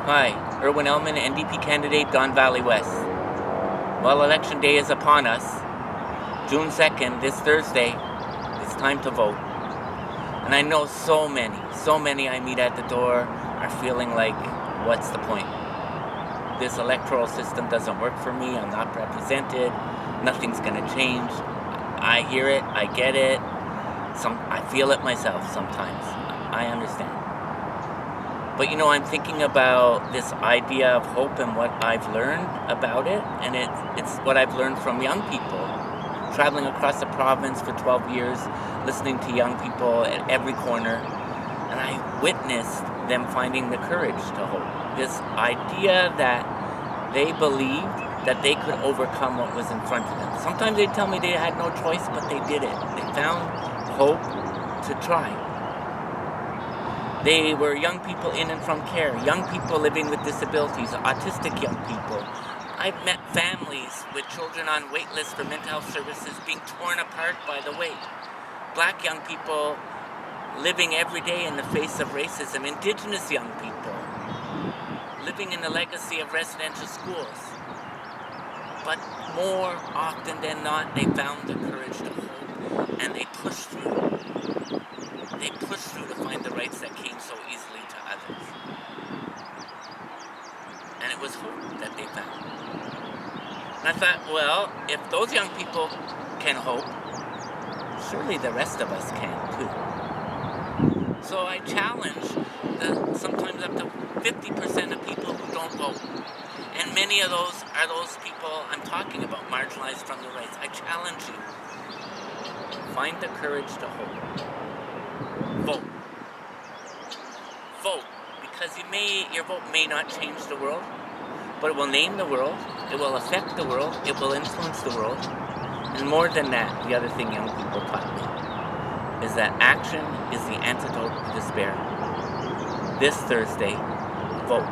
Hi, Erwin Ellman, NDP candidate, Don Valley West. Well, election day is upon us. June 2nd, this Thursday, it's time to vote. And I know so many I meet at the door are feeling like, what's the point? This electoral system doesn't work for me, I'm not represented, nothing's gonna change. I hear it, I get it, I feel it myself sometimes. I understand. But I'm thinking about this idea of hope and what I've learned about it, and it's what I've learned from young people. Traveling across the province for 12 years, listening to young people at every corner, and I witnessed them finding the courage to hope. This idea that they believed that they could overcome what was in front of them. Sometimes they tell me they had no choice, but they did it. They found hope to try. They were young people in and from care, young people living with disabilities, autistic young people. I've met families with children on wait lists for mental health services being torn apart by the wait. Black young people living every day in the face of racism. Indigenous young people living in the legacy of residential schools. But more often than not, they found the courage to hope, and they pushed through. They pushed through to find the rights that came so easily to others. And it was hope that they found. And I thought, well, if those young people can hope, surely the rest of us can too. So I challenge the sometimes up to 50% of people who don't vote. And many of those are those people I'm talking about, marginalized from their rights. I challenge you. Find the courage to hope. Vote. Vote. Because your vote may not change the world, but it will name the world, it will affect the world, it will influence the world. And more than that, the other thing young people taught me is that action is the antidote to despair. This Thursday, vote.